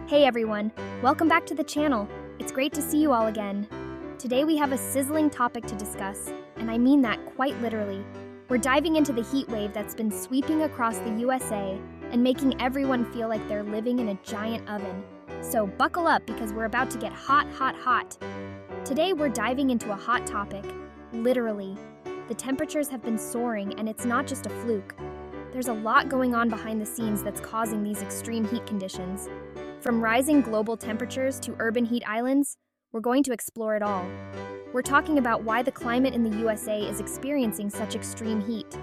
Hey everyone, welcome back to the channel. It's great to see you all again. Today we have a sizzling topic to discuss, and I mean that quite literally. We're diving into the heat wave that's been sweeping across the USA and making everyone feel like they're living in a giant oven. So buckle up because we're about to get hot, hot, hot. Today we're diving into a hot topic, literally. The temperatures have been soaring and it's not just a fluke. There's a lot going on behind the scenes that's causing these extreme heat conditions. From rising global temperatures to urban heat islands, we're going to explore it all. We're talking about why the climate in the USA is experiencing such extreme heat.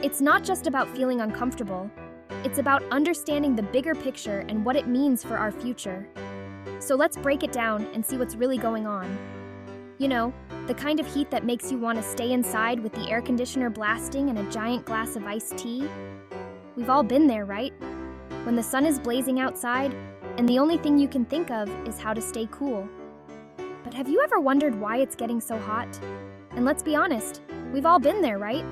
It's not just about feeling uncomfortable, it's about understanding the bigger picture and what it means for our future. So let's break it down and see what's really going on. You know, the kind of heat that makes you want to stay inside with the air conditioner blasting and a giant glass of iced tea. We've all been there, right? When the sun is blazing outside, and the only thing you can think of is how to stay cool. But have you ever wondered why it's getting so hot? And let's be honest, we've all been there, right?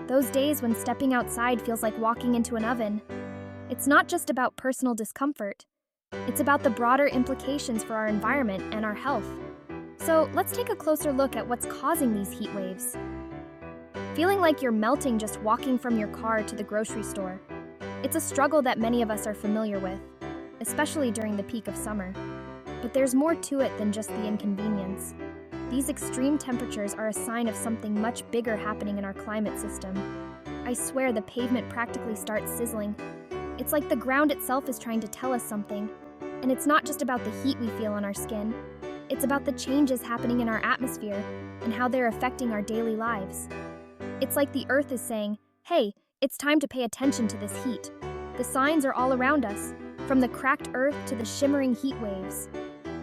Those days when stepping outside feels like walking into an oven. It's not just about personal discomfort. It's about the broader implications for our environment and our health. So let's take a closer look at what's causing these heat waves. Feeling like you're melting just walking from your car to the grocery store. It's a struggle that many of us are familiar with, especially during the peak of summer. But there's more to it than just the inconvenience. These extreme temperatures are a sign of something much bigger happening in our climate system. I swear the pavement practically starts sizzling. It's like the ground itself is trying to tell us something. And it's not just about the heat we feel on our skin. It's about the changes happening in our atmosphere and how they're affecting our daily lives. It's like the Earth is saying, hey, it's time to pay attention to this heat. The signs are all around us, from the cracked Earth to the shimmering heat waves.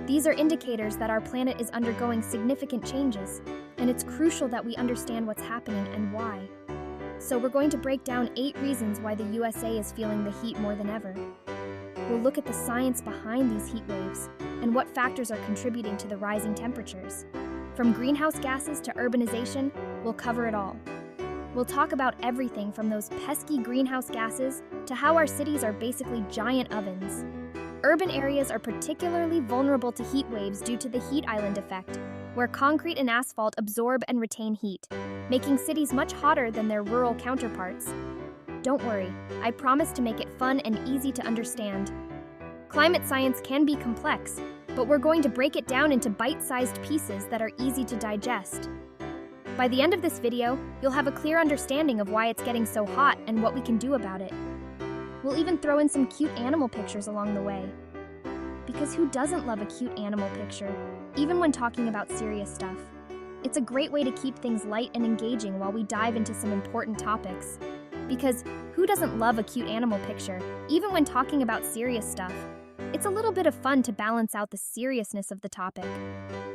These are indicators that our planet is undergoing significant changes, and it's crucial that we understand what's happening and why. So we're going to break down 8 reasons why the USA is feeling the heat more than ever. We'll look at the science behind these heat waves and what factors are contributing to the rising temperatures. From greenhouse gases to urbanization, we'll cover it all. We'll talk about everything from those pesky greenhouse gases to how our cities are basically giant ovens. Urban areas are particularly vulnerable to heat waves due to the heat island effect, where concrete and asphalt absorb and retain heat, making cities much hotter than their rural counterparts. Don't worry, I promise to make it fun and easy to understand. Climate science can be complex, but we're going to break it down into bite-sized pieces that are easy to digest. By the end of this video, you'll have a clear understanding of why it's getting so hot and what we can do about it. We'll even throw in some cute animal pictures along the way. Because who doesn't love a cute animal picture, even when talking about serious stuff? It's a great way to keep things light and engaging while we dive into some important topics. Because who doesn't love a cute animal picture, even when talking about serious stuff? It's a little bit of fun to balance out the seriousness of the topic.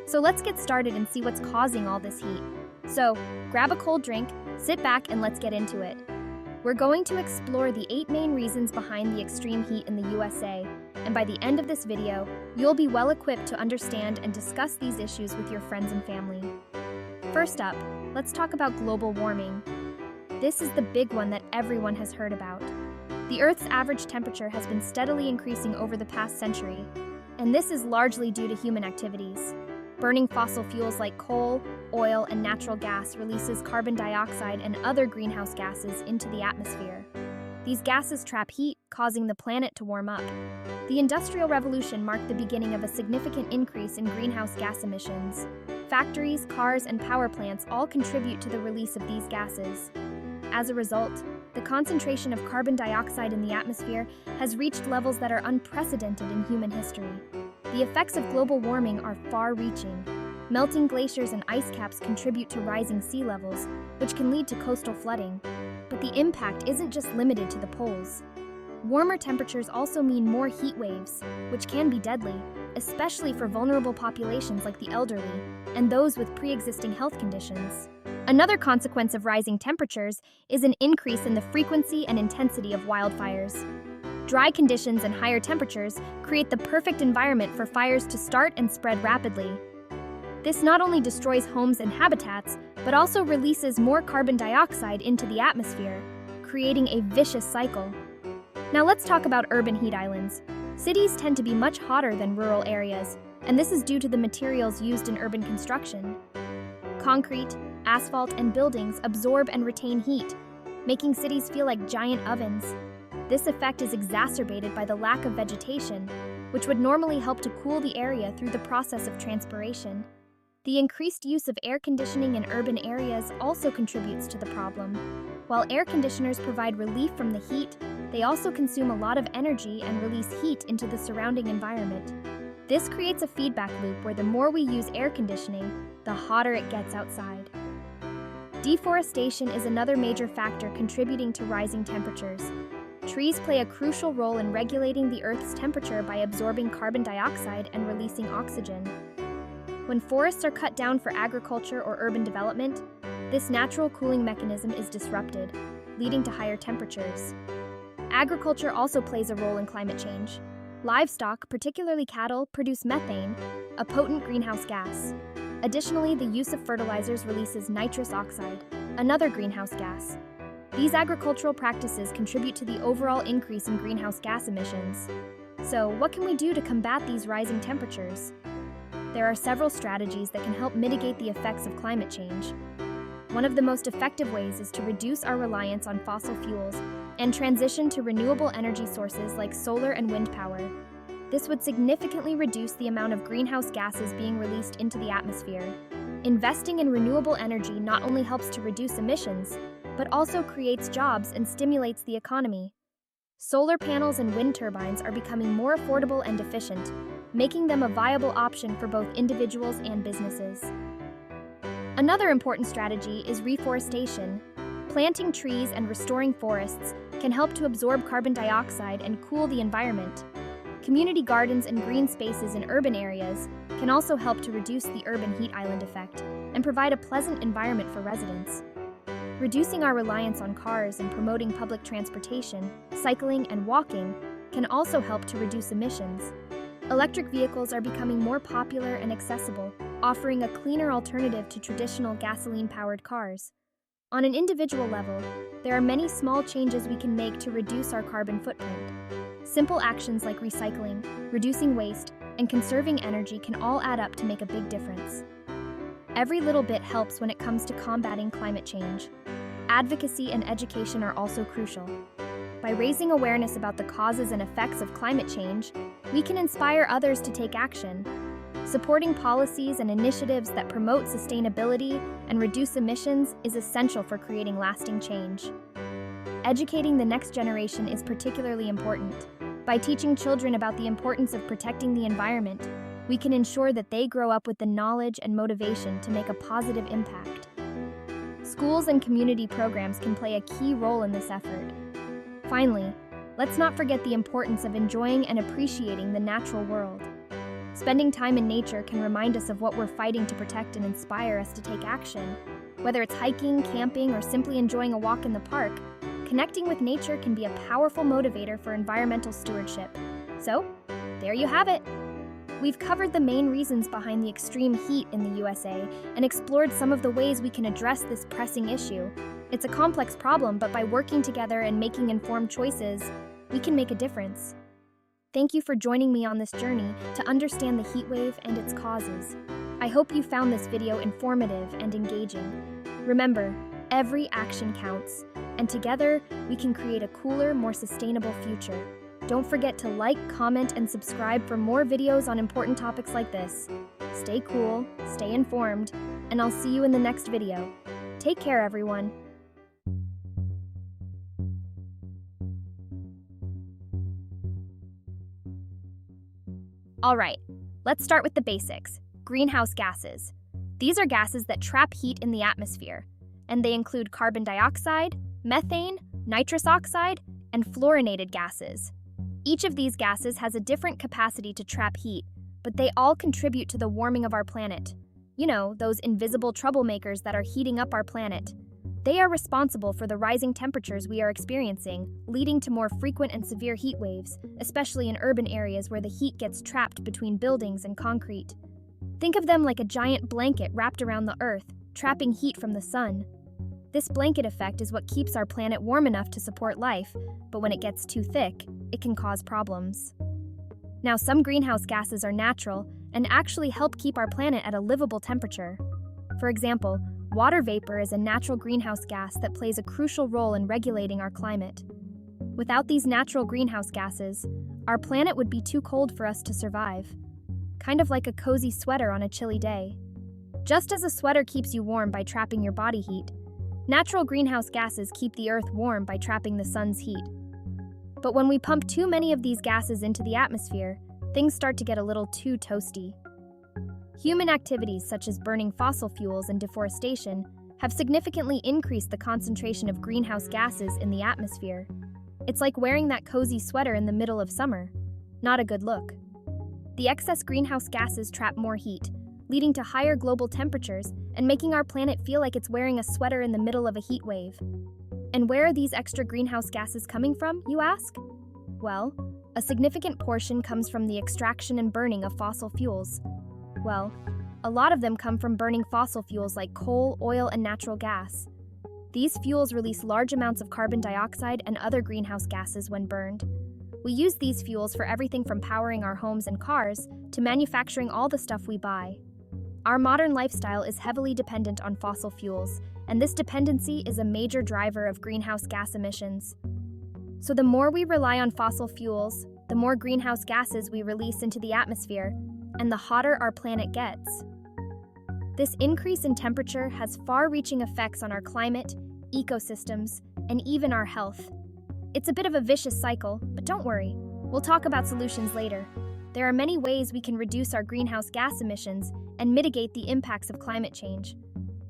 So let's get started and see what's causing all this heat. So, grab a cold drink, sit back, and let's get into it. We're going to explore the 8 main reasons behind the extreme heat in the USA, and by the end of this video, you'll be well equipped to understand and discuss these issues with your friends and family. First up, let's talk about global warming. This is the big one that everyone has heard about. The Earth's average temperature has been steadily increasing over the past century, and this is largely due to human activities. Burning fossil fuels like coal, oil, and natural gas releases carbon dioxide and other greenhouse gases into the atmosphere. These gases trap heat, causing the planet to warm up. The Industrial Revolution marked the beginning of a significant increase in greenhouse gas emissions. Factories, cars, and power plants all contribute to the release of these gases. As a result, the concentration of carbon dioxide in the atmosphere has reached levels that are unprecedented in human history. The effects of global warming are far-reaching. Melting glaciers and ice caps contribute to rising sea levels, which can lead to coastal flooding. But the impact isn't just limited to the poles. Warmer temperatures also mean more heat waves, which can be deadly, especially for vulnerable populations like the elderly and those with pre-existing health conditions. Another consequence of rising temperatures is an increase in the frequency and intensity of wildfires. Dry conditions and higher temperatures create the perfect environment for fires to start and spread rapidly. This not only destroys homes and habitats, but also releases more carbon dioxide into the atmosphere, creating a vicious cycle. Now let's talk about urban heat islands. Cities tend to be much hotter than rural areas, and this is due to the materials used in urban construction. Concrete, asphalt, and buildings absorb and retain heat, making cities feel like giant ovens. This effect is exacerbated by the lack of vegetation, which would normally help to cool the area through the process of transpiration. The increased use of air conditioning in urban areas also contributes to the problem. While air conditioners provide relief from the heat, they also consume a lot of energy and release heat into the surrounding environment. This creates a feedback loop where the more we use air conditioning, the hotter it gets outside. Deforestation is another major factor contributing to rising temperatures. Trees play a crucial role in regulating the Earth's temperature by absorbing carbon dioxide and releasing oxygen. When forests are cut down for agriculture or urban development, this natural cooling mechanism is disrupted, leading to higher temperatures. Agriculture also plays a role in climate change. Livestock, particularly cattle, produce methane, a potent greenhouse gas. Additionally, the use of fertilizers releases nitrous oxide, another greenhouse gas. These agricultural practices contribute to the overall increase in greenhouse gas emissions. So, what can we do to combat these rising temperatures? There are several strategies that can help mitigate the effects of climate change. One of the most effective ways is to reduce our reliance on fossil fuels and transition to renewable energy sources like solar and wind power. This would significantly reduce the amount of greenhouse gases being released into the atmosphere. Investing in renewable energy not only helps to reduce emissions, but also creates jobs and stimulates the economy. Solar panels and wind turbines are becoming more affordable and efficient, making them a viable option for both individuals and businesses. Another important strategy is reforestation. Planting trees and restoring forests can help to absorb carbon dioxide and cool the environment. Community gardens and green spaces in urban areas can also help to reduce the urban heat island effect and provide a pleasant environment for residents. Reducing our reliance on cars and promoting public transportation, cycling, and walking can also help to reduce emissions. Electric vehicles are becoming more popular and accessible, offering a cleaner alternative to traditional gasoline-powered cars. On an individual level, there are many small changes we can make to reduce our carbon footprint. Simple actions like recycling, reducing waste, and conserving energy can all add up to make a big difference. Every little bit helps when it comes to combating climate change. Advocacy and education are also crucial. By raising awareness about the causes and effects of climate change, we can inspire others to take action. Supporting policies and initiatives that promote sustainability and reduce emissions is essential for creating lasting change. Educating the next generation is particularly important. By teaching children about the importance of protecting the environment, we can ensure that they grow up with the knowledge and motivation to make a positive impact. Schools and community programs can play a key role in this effort. Finally, let's not forget the importance of enjoying and appreciating the natural world. Spending time in nature can remind us of what we're fighting to protect and inspire us to take action. Whether it's hiking, camping, or simply enjoying a walk in the park, connecting with nature can be a powerful motivator for environmental stewardship. So, there you have it. We've covered the main reasons behind the extreme heat in the USA and explored some of the ways we can address this pressing issue. It's a complex problem, but by working together and making informed choices, we can make a difference. Thank you for joining me on this journey to understand the heat wave and its causes. I hope you found this video informative and engaging. Remember, every action counts, and together we can create a cooler, more sustainable future. Don't forget to like, comment, and subscribe for more videos on important topics like this. Stay cool, stay informed, and I'll see you in the next video. Take care, everyone. All right, let's start with the basics. Greenhouse gases. These are gases that trap heat in the atmosphere, and they include carbon dioxide, methane, nitrous oxide, and fluorinated gases. Each of these gases has a different capacity to trap heat, but they all contribute to the warming of our planet. You know, those invisible troublemakers that are heating up our planet. They are responsible for the rising temperatures we are experiencing, leading to more frequent and severe heat waves, especially in urban areas where the heat gets trapped between buildings and concrete. Think of them like a giant blanket wrapped around the Earth, trapping heat from the sun. This blanket effect is what keeps our planet warm enough to support life, but when it gets too thick, it can cause problems. Now, some greenhouse gases are natural and actually help keep our planet at a livable temperature. For example, water vapor is a natural greenhouse gas that plays a crucial role in regulating our climate. Without these natural greenhouse gases, our planet would be too cold for us to survive. Kind of like a cozy sweater on a chilly day. Just as a sweater keeps you warm by trapping your body heat, natural greenhouse gases keep the Earth warm by trapping the sun's heat. But when we pump too many of these gases into the atmosphere, things start to get a little too toasty. Human activities such as burning fossil fuels and deforestation have significantly increased the concentration of greenhouse gases in the atmosphere. It's like wearing that cozy sweater in the middle of summer. Not a good look. The excess greenhouse gases trap more heat, leading to higher global temperatures and making our planet feel like it's wearing a sweater in the middle of a heat wave. And where are these extra greenhouse gases coming from, you ask? Well, a significant portion comes from the extraction and burning of fossil fuels. Well, a lot of them come from burning fossil fuels like coal, oil, and natural gas. These fuels release large amounts of carbon dioxide and other greenhouse gases when burned. We use these fuels for everything from powering our homes and cars to manufacturing all the stuff we buy. Our modern lifestyle is heavily dependent on fossil fuels, and this dependency is a major driver of greenhouse gas emissions. So the more we rely on fossil fuels, the more greenhouse gases we release into the atmosphere, and the hotter our planet gets. This increase in temperature has far-reaching effects on our climate, ecosystems, and even our health. It's a bit of a vicious cycle, but don't worry, we'll talk about solutions later. There are many ways we can reduce our greenhouse gas emissions and mitigate the impacts of climate change.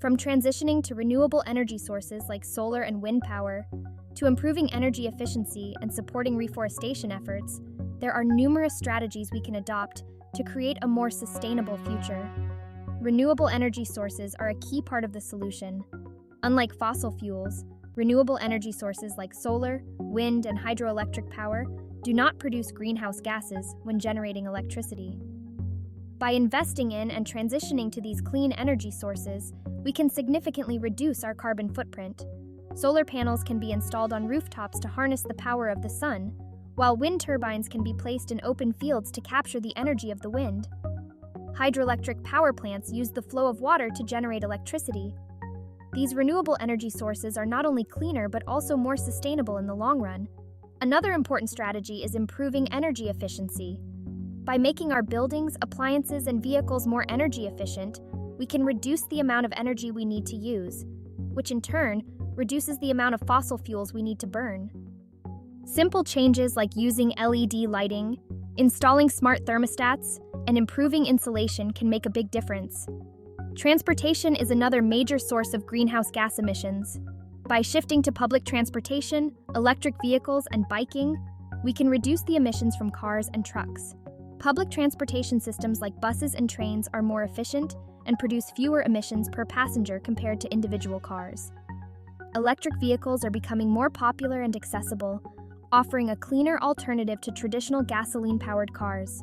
From transitioning to renewable energy sources like solar and wind power, to improving energy efficiency and supporting reforestation efforts, there are numerous strategies we can adopt to create a more sustainable future. Renewable energy sources are a key part of the solution. Unlike fossil fuels, renewable energy sources like solar, wind, and hydroelectric power do not produce greenhouse gases when generating electricity. By investing in and transitioning to these clean energy sources, we can significantly reduce our carbon footprint. Solar panels can be installed on rooftops to harness the power of the sun, while wind turbines can be placed in open fields to capture the energy of the wind. Hydroelectric power plants use the flow of water to generate electricity. These renewable energy sources are not only cleaner but also more sustainable in the long run. Another important strategy is improving energy efficiency. By making our buildings, appliances, and vehicles more energy efficient, we can reduce the amount of energy we need to use, which in turn reduces the amount of fossil fuels we need to burn. Simple changes like using LED lighting, installing smart thermostats, and improving insulation can make a big difference. Transportation is another major source of greenhouse gas emissions. By shifting to public transportation, electric vehicles, and biking, we can reduce the emissions from cars and trucks. Public transportation systems like buses and trains are more efficient and produce fewer emissions per passenger compared to individual cars. Electric vehicles are becoming more popular and accessible, offering a cleaner alternative to traditional gasoline-powered cars.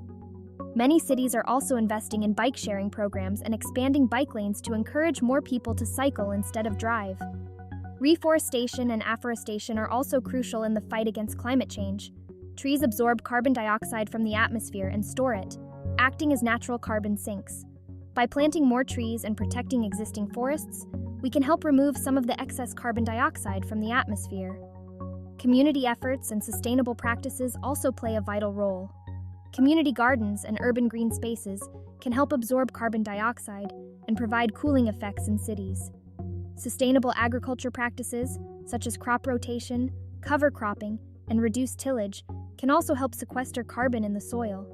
Many cities are also investing in bike-sharing programs and expanding bike lanes to encourage more people to cycle instead of drive. Reforestation and afforestation are also crucial in the fight against climate change. Trees absorb carbon dioxide from the atmosphere and store it, acting as natural carbon sinks. By planting more trees and protecting existing forests, we can help remove some of the excess carbon dioxide from the atmosphere. Community efforts and sustainable practices also play a vital role. Community gardens and urban green spaces can help absorb carbon dioxide and provide cooling effects in cities. Sustainable agriculture practices, such as crop rotation, cover cropping, and reduced tillage, can also help sequester carbon in the soil.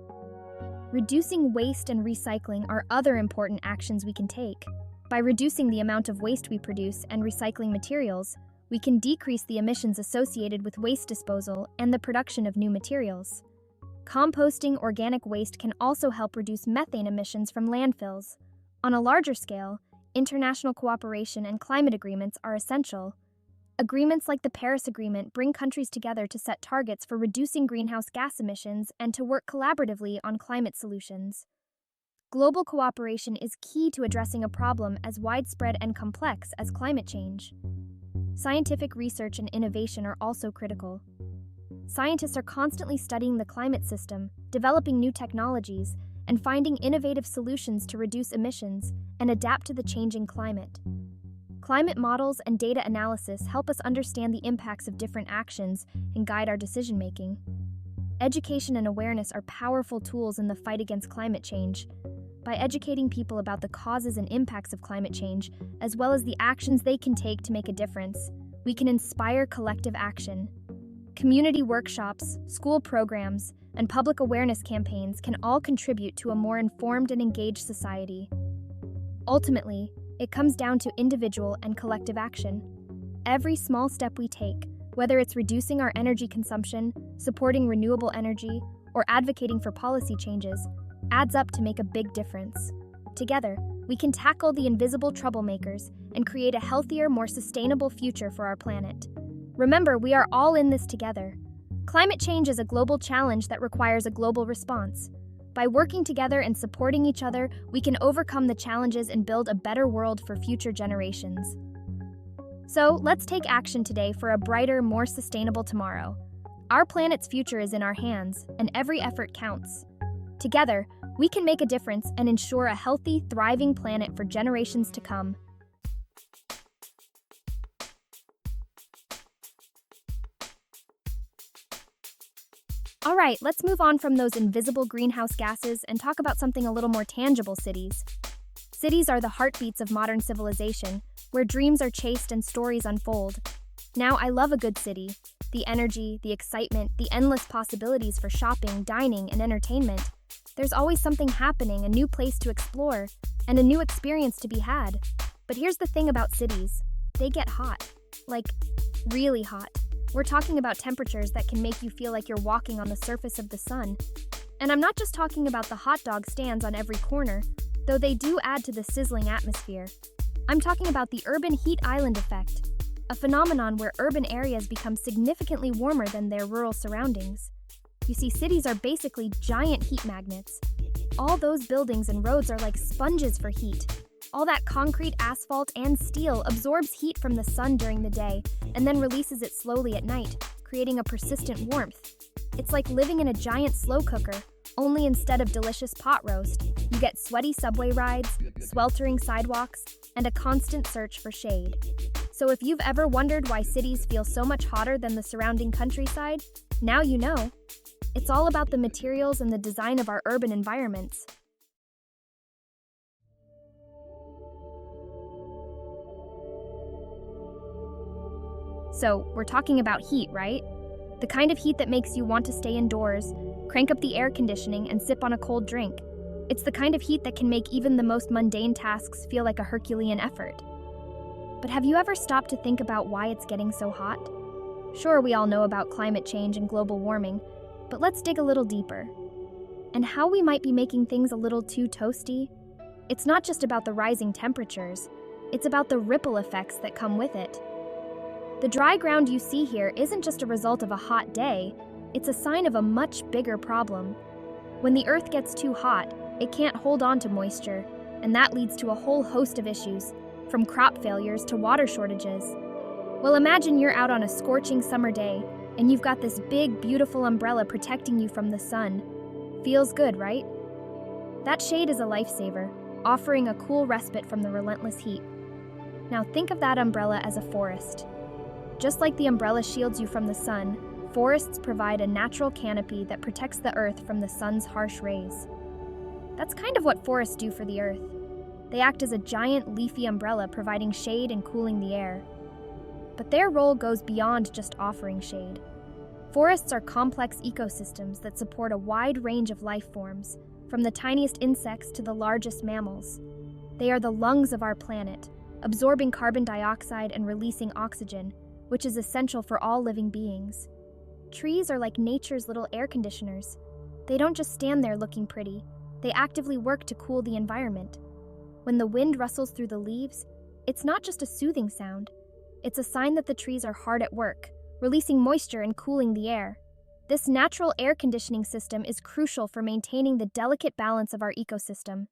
Reducing waste and recycling are other important actions we can take. By reducing the amount of waste we produce and recycling materials, we can decrease the emissions associated with waste disposal and the production of new materials. Composting organic waste can also help reduce methane emissions from landfills. On a larger scale, international cooperation and climate agreements are essential. Agreements like the Paris Agreement bring countries together to set targets for reducing greenhouse gas emissions and to work collaboratively on climate solutions. Global cooperation is key to addressing a problem as widespread and complex as climate change. Scientific research and innovation are also critical. Scientists are constantly studying the climate system, developing new technologies, and finding innovative solutions to reduce emissions and adapt to the changing climate. Climate models and data analysis help us understand the impacts of different actions and guide our decision-making. Education and awareness are powerful tools in the fight against climate change. By educating people about the causes and impacts of climate change, as well as the actions they can take to make a difference, we can inspire collective action. Community workshops, school programs, and public awareness campaigns can all contribute to a more informed and engaged society. Ultimately, it comes down to individual and collective action. Every small step we take, whether it's reducing our energy consumption, supporting renewable energy, or advocating for policy changes, adds up to make a big difference. Together, we can tackle the invisible troublemakers and create a healthier, more sustainable future for our planet. Remember, we are all in this together. Climate change is a global challenge that requires a global response. By working together and supporting each other, we can overcome the challenges and build a better world for future generations. So, let's take action today for a brighter, more sustainable tomorrow. Our planet's future is in our hands, and every effort counts. Together, we can make a difference and ensure a healthy, thriving planet for generations to come. All right, let's move on from those invisible greenhouse gases and talk about something a little more tangible: cities. Cities are the heartbeats of modern civilization, where dreams are chased and stories unfold. Now, I love a good city. The energy, the excitement, the endless possibilities for shopping, dining, and entertainment. There's always something happening, a new place to explore, and a new experience to be had. But here's the thing about cities. They get hot. Like, really hot. We're talking about temperatures that can make you feel like you're walking on the surface of the sun. And I'm not just talking about the hot dog stands on every corner, though they do add to the sizzling atmosphere. I'm talking about the urban heat island effect, a phenomenon where urban areas become significantly warmer than their rural surroundings. You see, cities are basically giant heat magnets. All those buildings and roads are like sponges for heat. All that concrete, asphalt, and steel absorbs heat from the sun during the day and then releases it slowly at night, creating a persistent warmth. It's like living in a giant slow cooker, only instead of delicious pot roast, you get sweaty subway rides, sweltering sidewalks, and a constant search for shade. So if you've ever wondered why cities feel so much hotter than the surrounding countryside, now you know. It's all about the materials and the design of our urban environments. So, we're talking about heat, right? The kind of heat that makes you want to stay indoors, crank up the air conditioning, and sip on a cold drink. It's the kind of heat that can make even the most mundane tasks feel like a Herculean effort. But have you ever stopped to think about why it's getting so hot? Sure, we all know about climate change and global warming, but let's dig a little deeper. And how we might be making things a little too toasty? It's not just about the rising temperatures, it's about the ripple effects that come with it. The dry ground you see here isn't just a result of a hot day, it's a sign of a much bigger problem. When the earth gets too hot, it can't hold on to moisture, and that leads to a whole host of issues, from crop failures to water shortages. Well, imagine you're out on a scorching summer day, and you've got this big, beautiful umbrella protecting you from the sun. Feels good, right? That shade is a lifesaver, offering a cool respite from the relentless heat. Now think of that umbrella as a forest. Just like the umbrella shields you from the sun, forests provide a natural canopy that protects the earth from the sun's harsh rays. That's kind of what forests do for the earth. They act as a giant leafy umbrella providing shade and cooling the air. But their role goes beyond just offering shade. Forests are complex ecosystems that support a wide range of life forms, from the tiniest insects to the largest mammals. They are the lungs of our planet, absorbing carbon dioxide and releasing oxygen, which is essential for all living beings. Trees are like nature's little air conditioners. They don't just stand there looking pretty, they actively work to cool the environment. When the wind rustles through the leaves, it's not just a soothing sound. It's a sign that the trees are hard at work, releasing moisture and cooling the air. This natural air conditioning system is crucial for maintaining the delicate balance of our ecosystem.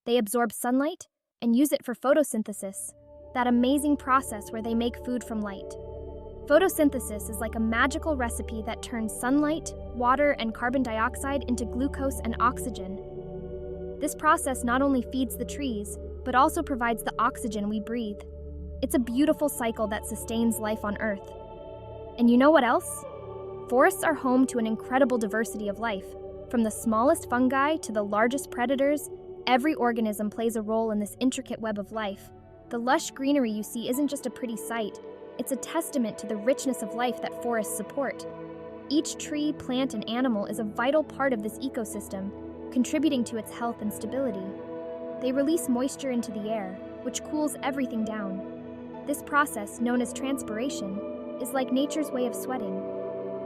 They absorb sunlight and use it for photosynthesis, that amazing process where they make food from light. Photosynthesis is like a magical recipe that turns sunlight, water, and carbon dioxide into glucose and oxygen. This process not only feeds the trees, but also provides the oxygen we breathe. It's a beautiful cycle that sustains life on Earth. And you know what else? Forests are home to an incredible diversity of life. From the smallest fungi to the largest predators, every organism plays a role in this intricate web of life. The lush greenery you see isn't just a pretty sight, it's a testament to the richness of life that forests support. Each tree, plant, and animal is a vital part of this ecosystem, contributing to its health and stability. They release moisture into the air, which cools everything down. This process, known as transpiration, is like nature's way of sweating.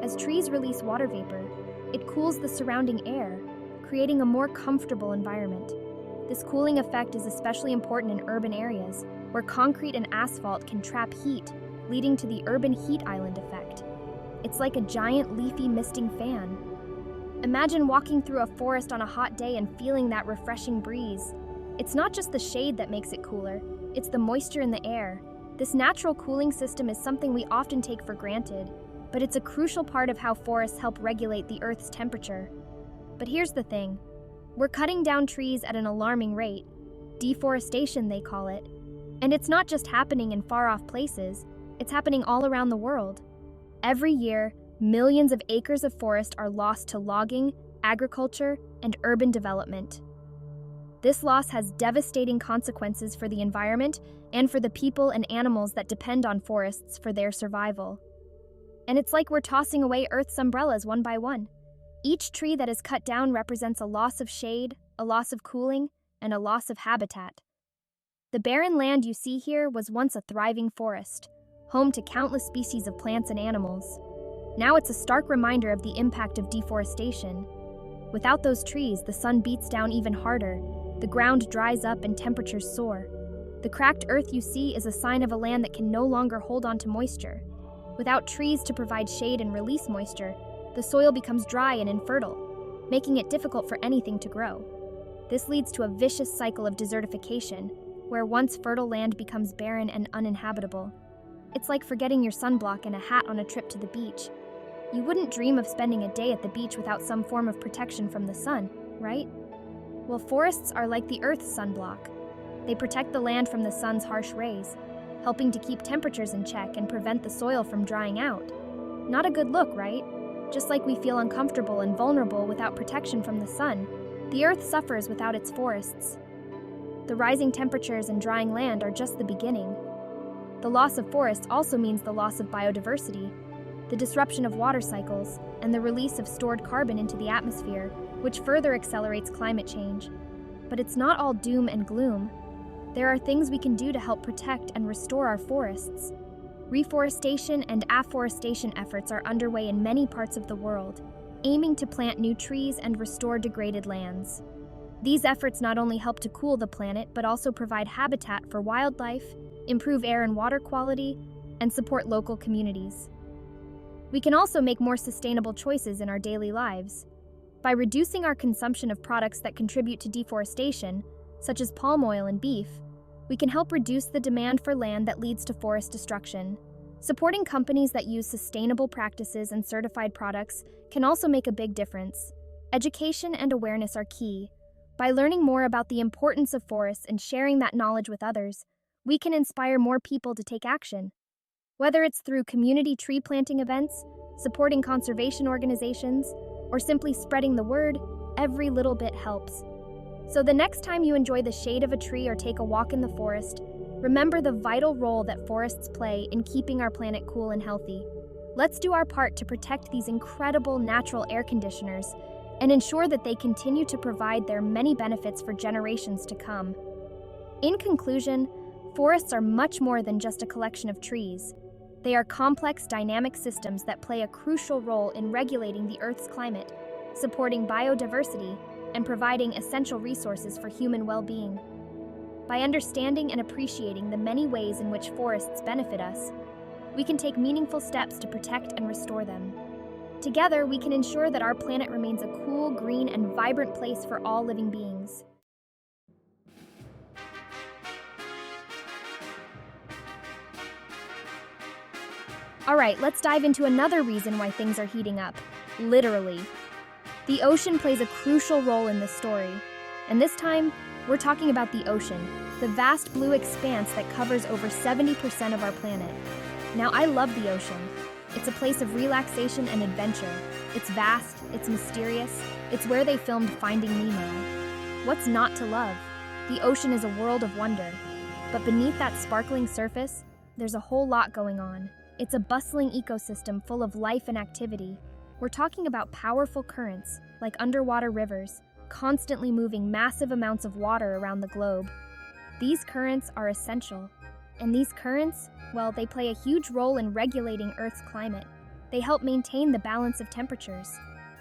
As trees release water vapor, it cools the surrounding air, creating a more comfortable environment. This cooling effect is especially important in urban areas, where concrete and asphalt can trap heat, leading to the urban heat island effect. It's like a giant leafy misting fan. Imagine walking through a forest on a hot day and feeling that refreshing breeze. It's not just the shade that makes it cooler, it's the moisture in the air. This natural cooling system is something we often take for granted, but it's a crucial part of how forests help regulate the Earth's temperature. But here's the thing. We're cutting down trees at an alarming rate. Deforestation, they call it. And it's not just happening in far-off places, it's happening all around the world. Every year, millions of acres of forest are lost to logging, agriculture, and urban development. This loss has devastating consequences for the environment and for the people and animals that depend on forests for their survival. And it's like we're tossing away Earth's umbrellas one by one. Each tree that is cut down represents a loss of shade, a loss of cooling, and a loss of habitat. The barren land you see here was once a thriving forest, home to countless species of plants and animals. Now it's a stark reminder of the impact of deforestation. Without those trees, the sun beats down even harder, the ground dries up and temperatures soar. The cracked earth you see is a sign of a land that can no longer hold on to moisture. Without trees to provide shade and release moisture, the soil becomes dry and infertile, making it difficult for anything to grow. This leads to a vicious cycle of desertification, where once fertile land becomes barren and uninhabitable. It's like forgetting your sunblock and a hat on a trip to the beach. You wouldn't dream of spending a day at the beach without some form of protection from the sun, right? Well, forests are like the Earth's sunblock. They protect the land from the sun's harsh rays, helping to keep temperatures in check and prevent the soil from drying out. Not a good look, right? Just like we feel uncomfortable and vulnerable without protection from the sun, the Earth suffers without its forests. The rising temperatures and drying land are just the beginning. The loss of forests also means the loss of biodiversity, the disruption of water cycles, and the release of stored carbon into the atmosphere, which further accelerates climate change. But it's not all doom and gloom. There are things we can do to help protect and restore our forests. Reforestation and afforestation efforts are underway in many parts of the world, aiming to plant new trees and restore degraded lands. These efforts not only help to cool the planet, but also provide habitat for wildlife, improve air and water quality, and support local communities. We can also make more sustainable choices in our daily lives. By reducing our consumption of products that contribute to deforestation, such as palm oil and beef, we can help reduce the demand for land that leads to forest destruction. Supporting companies that use sustainable practices and certified products can also make a big difference. Education and awareness are key. By learning more about the importance of forests and sharing that knowledge with others, we can inspire more people to take action. Whether it's through community tree planting events, supporting conservation organizations, or simply spreading the word, every little bit helps. So the next time you enjoy the shade of a tree or take a walk in the forest, remember the vital role that forests play in keeping our planet cool and healthy. Let's do our part to protect these incredible natural air conditioners and ensure that they continue to provide their many benefits for generations to come. In conclusion, forests are much more than just a collection of trees. They are complex, dynamic systems that play a crucial role in regulating the Earth's climate, supporting biodiversity, and providing essential resources for human well-being. By understanding and appreciating the many ways in which forests benefit us, we can take meaningful steps to protect and restore them. Together, we can ensure that our planet remains a cool, green, and vibrant place for all living beings. All right, let's dive into another reason why things are heating up. Literally. The ocean plays a crucial role in this story. And this time, we're talking about the ocean, the vast blue expanse that covers over 70% of our planet. Now, I love the ocean. It's a place of relaxation and adventure. It's vast, it's mysterious, it's where they filmed Finding Nemo. What's not to love? The ocean is a world of wonder. But beneath that sparkling surface, there's a whole lot going on. It's a bustling ecosystem full of life and activity. We're talking about powerful currents, like underwater rivers, constantly moving massive amounts of water around the globe. These currents are essential. And these currents, well, they play a huge role in regulating Earth's climate. They help maintain the balance of temperatures.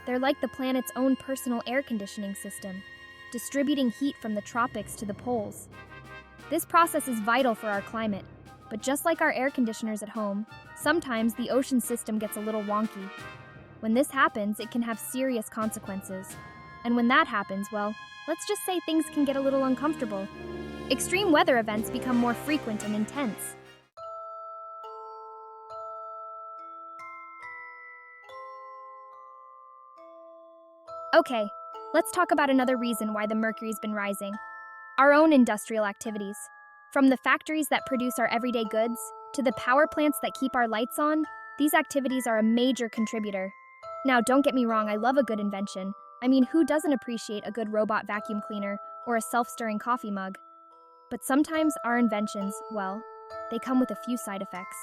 They're like the planet's own personal air conditioning system, distributing heat from the tropics to the poles. This process is vital for our climate, but just like our air conditioners at home, sometimes the ocean system gets a little wonky. When this happens, it can have serious consequences. And when that happens, well, let's just say things can get a little uncomfortable. Extreme weather events become more frequent and intense. Okay, let's talk about another reason why the mercury's been rising. Our own industrial activities. From the factories that produce our everyday goods, to the power plants that keep our lights on, these activities are a major contributor. Now, don't get me wrong, I love a good invention. I mean, who doesn't appreciate a good robot vacuum cleaner or a self-stirring coffee mug? But sometimes our inventions, well, they come with a few side effects.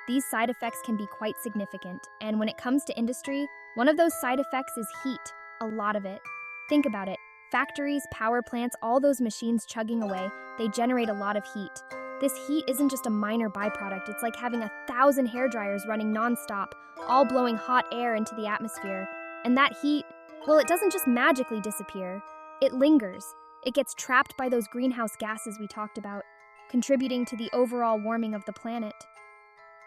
These side effects can be quite significant, and when it comes to industry, one of those side effects is heat, a lot of it. Think about it. Factories, power plants, all those machines chugging away, they generate a lot of heat. This heat isn't just a minor byproduct, it's like having 1,000 hairdryers running nonstop, all blowing hot air into the atmosphere. And that heat, well, it doesn't just magically disappear, it lingers. It gets trapped by those greenhouse gases we talked about, contributing to the overall warming of the planet.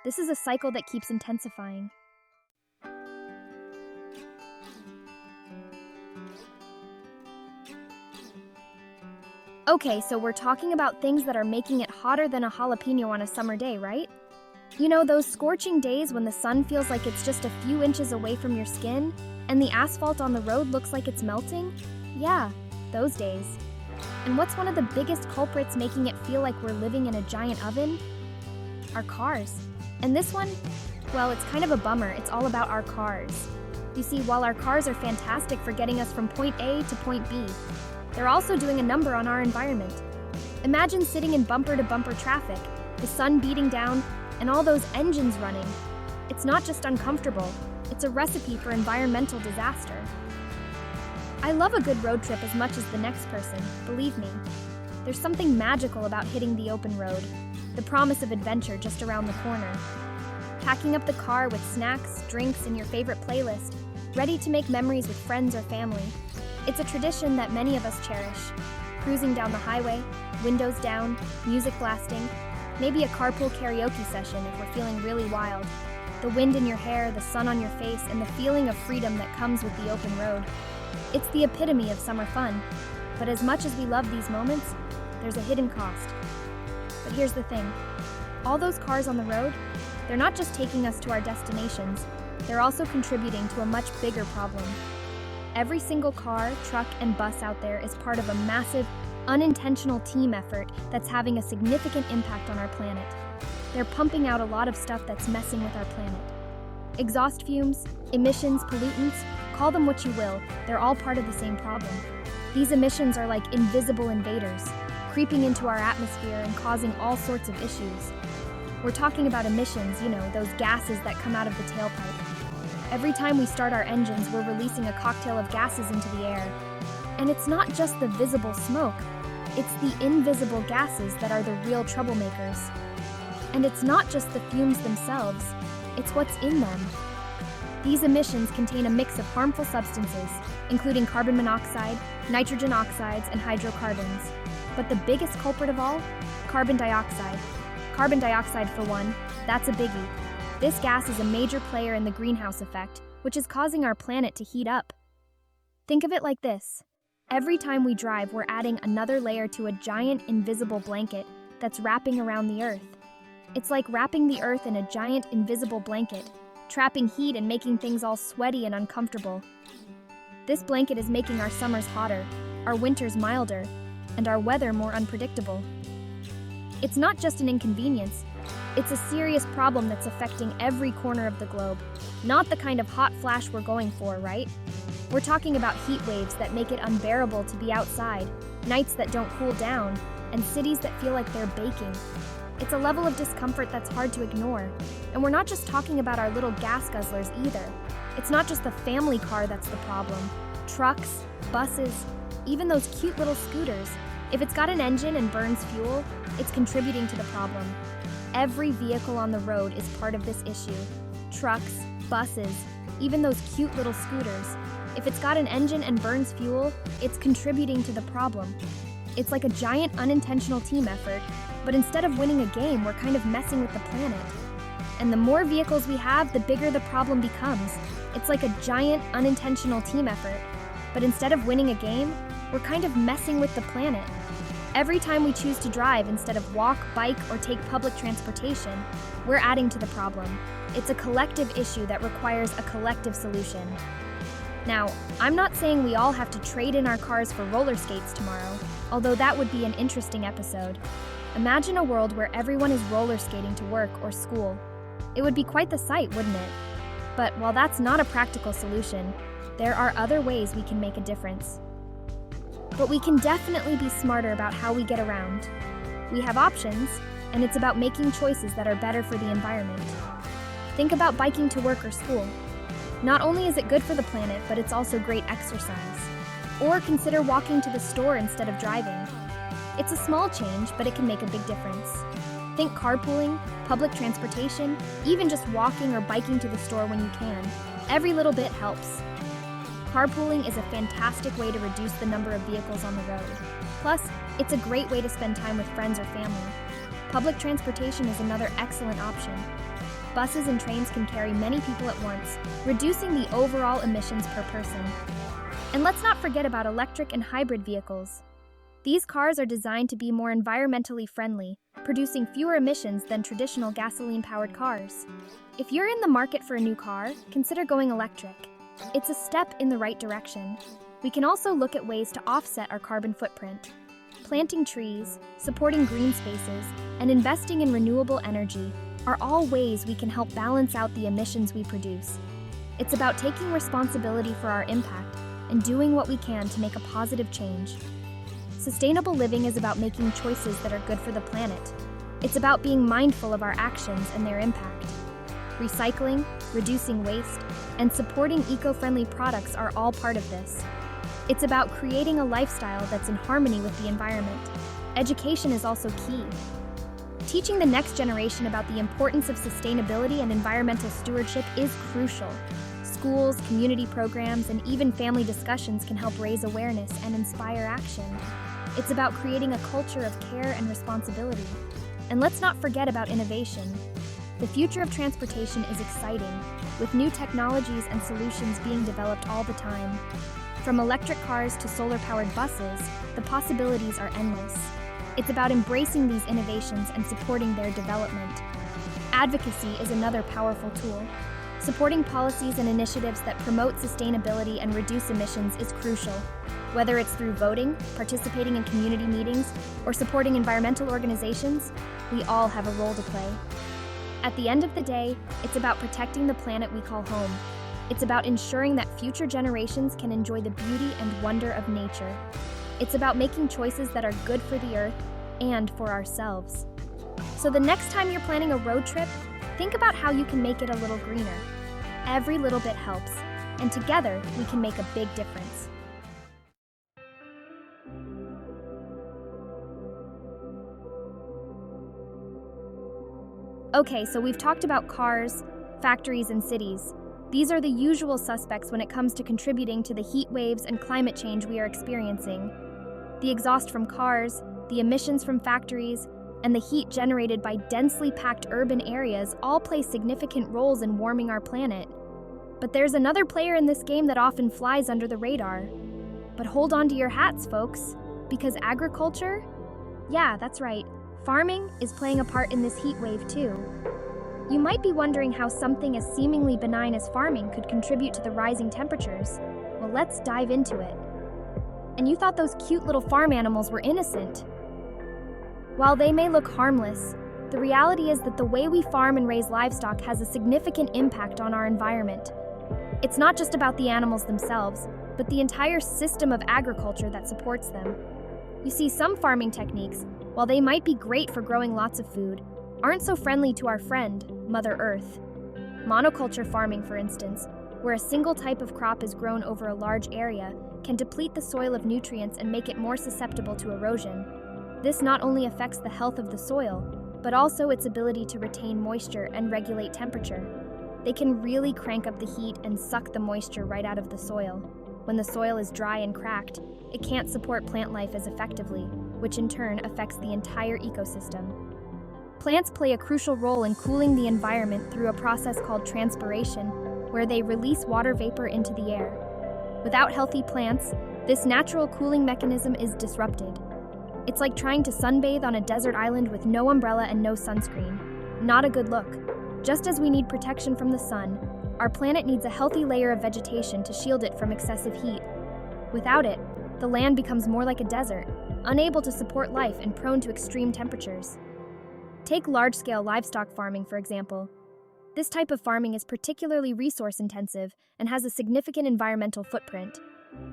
This is a cycle that keeps intensifying. Okay, so we're talking about things that are making it hotter than a jalapeno on a summer day, right? You know, those scorching days when the sun feels like it's just a few inches away from your skin, and the asphalt on the road looks like it's melting? Yeah, those days. And what's one of the biggest culprits making it feel like we're living in a giant oven? Our cars. And this one? Well, it's kind of a bummer. It's all about our cars. You see, while our cars are fantastic for getting us from point A to point B, they're also doing a number on our environment. Imagine sitting in bumper-to-bumper traffic, the sun beating down, and all those engines running. It's not just uncomfortable, it's a recipe for environmental disaster. I love a good road trip as much as the next person, believe me. There's something magical about hitting the open road, the promise of adventure just around the corner. Packing up the car with snacks, drinks, and your favorite playlist, ready to make memories with friends or family. It's a tradition that many of us cherish. Cruising down the highway, windows down, music blasting, maybe a carpool karaoke session if we're feeling really wild. The wind in your hair, the sun on your face, and the feeling of freedom that comes with the open road. It's the epitome of summer fun. But as much as we love these moments, there's a hidden cost. But here's the thing. All those cars on the road, they're not just taking us to our destinations, they're also contributing to a much bigger problem. Every single car, truck, and bus out there is part of a massive, unintentional team effort that's having a significant impact on our planet. They're pumping out a lot of stuff that's messing with our planet. Exhaust fumes, emissions, pollutants, call them what you will, they're all part of the same problem. These emissions are like invisible invaders, creeping into our atmosphere and causing all sorts of issues. We're talking about emissions, you know, those gases that come out of the tailpipe. Every time we start our engines, we're releasing a cocktail of gases into the air. And it's not just the visible smoke, it's the invisible gases that are the real troublemakers. And it's not just the fumes themselves, it's what's in them. These emissions contain a mix of harmful substances, including carbon monoxide, nitrogen oxides, and hydrocarbons. But the biggest culprit of all? Carbon dioxide. Carbon dioxide, for one, that's a biggie. This gas is a major player in the greenhouse effect, which is causing our planet to heat up. Think of it like this. Every time we drive, we're adding another layer to a giant invisible blanket that's wrapping around the Earth. It's like wrapping the earth in a giant invisible blanket, trapping heat and making things all sweaty and uncomfortable. This blanket is making our summers hotter, our winters milder, and our weather more unpredictable. It's not just an inconvenience, it's a serious problem that's affecting every corner of the globe. Not the kind of hot flash we're going for, right? We're talking about heat waves that make it unbearable to be outside, nights that don't cool down, and cities that feel like they're baking. It's a level of discomfort that's hard to ignore. And we're not just talking about our little gas guzzlers either. It's not just the family car that's the problem. Trucks, buses, even those cute little scooters. If it's got an engine and burns fuel, it's contributing to the problem. Every vehicle on the road is part of this issue. Trucks, buses, even those cute little scooters. If it's got an engine and burns fuel, it's contributing to the problem. It's like a giant unintentional team effort, but instead of winning a game, we're kind of messing with the planet. And the more vehicles we have, the bigger the problem becomes. It's like a giant unintentional team effort, but instead of winning a game, we're kind of messing with the planet. Every time we choose to drive instead of walk, bike, or take public transportation, we're adding to the problem. It's a collective issue that requires a collective solution. Now, I'm not saying we all have to trade in our cars for roller skates tomorrow, although that would be an interesting episode. Imagine a world where everyone is roller skating to work or school. It would be quite the sight, wouldn't it? But while that's not a practical solution, there are other ways we can make a difference. But we can definitely be smarter about how we get around. We have options, and it's about making choices that are better for the environment. Think about biking to work or school. Not only is it good for the planet, but it's also great exercise. Or consider walking to the store instead of driving. It's a small change, but it can make a big difference. Think carpooling, public transportation, even just walking or biking to the store when you can. Every little bit helps. Carpooling is a fantastic way to reduce the number of vehicles on the road. Plus, it's a great way to spend time with friends or family. Public transportation is another excellent option. Buses and trains can carry many people at once, reducing the overall emissions per person. And let's not forget about electric and hybrid vehicles. These cars are designed to be more environmentally friendly, producing fewer emissions than traditional gasoline-powered cars. If you're in the market for a new car, consider going electric. It's a step in the right direction. We can also look at ways to offset our carbon footprint. Planting trees, supporting green spaces, and investing in renewable energy are all ways we can help balance out the emissions we produce. It's about taking responsibility for our impact and doing what we can to make a positive change. Sustainable living is about making choices that are good for the planet. It's about being mindful of our actions and their impact. Recycling, reducing waste, and supporting eco-friendly products are all part of this. It's about creating a lifestyle that's in harmony with the environment. Education is also key. Teaching the next generation about the importance of sustainability and environmental stewardship is crucial. Schools, community programs, and even family discussions can help raise awareness and inspire action. It's about creating a culture of care and responsibility. And let's not forget about innovation. The future of transportation is exciting, with new technologies and solutions being developed all the time. From electric cars to solar-powered buses, the possibilities are endless. It's about embracing these innovations and supporting their development. Advocacy is another powerful tool. Supporting policies and initiatives that promote sustainability and reduce emissions is crucial. Whether it's through voting, participating in community meetings, or supporting environmental organizations, we all have a role to play. At the end of the day, it's about protecting the planet we call home. It's about ensuring that future generations can enjoy the beauty and wonder of nature. It's about making choices that are good for the earth and for ourselves. So the next time you're planning a road trip, think about how you can make it a little greener. Every little bit helps, and together we can make a big difference. Okay, so we've talked about cars, factories, and cities. These are the usual suspects when it comes to contributing to the heat waves and climate change we are experiencing. The exhaust from cars, the emissions from factories, and the heat generated by densely packed urban areas all play significant roles in warming our planet. But there's another player in this game that often flies under the radar. But hold on to your hats, folks, because agriculture? Yeah, that's right. Farming is playing a part in this heat wave too. You might be wondering how something as seemingly benign as farming could contribute to the rising temperatures. Well, let's dive into it. And you thought those cute little farm animals were innocent. While they may look harmless, the reality is that the way we farm and raise livestock has a significant impact on our environment. It's not just about the animals themselves, but the entire system of agriculture that supports them. You see, some farming techniques, while they might be great for growing lots of food, aren't so friendly to our friend, Mother Earth. Monoculture farming, for instance, where a single type of crop is grown over a large area, can deplete the soil of nutrients and make it more susceptible to erosion. This not only affects the health of the soil, but also its ability to retain moisture and regulate temperature. They can really crank up the heat and suck the moisture right out of the soil. When the soil is dry and cracked, it can't support plant life as effectively, which in turn affects the entire ecosystem. Plants play a crucial role in cooling the environment through a process called transpiration, where they release water vapor into the air. Without healthy plants, this natural cooling mechanism is disrupted. It's like trying to sunbathe on a desert island with no umbrella and no sunscreen. Not a good look. Just as we need protection from the sun, our planet needs a healthy layer of vegetation to shield it from excessive heat. Without it, the land becomes more like a desert, unable to support life and prone to extreme temperatures. Take large-scale livestock farming, for example. This type of farming is particularly resource-intensive and has a significant environmental footprint.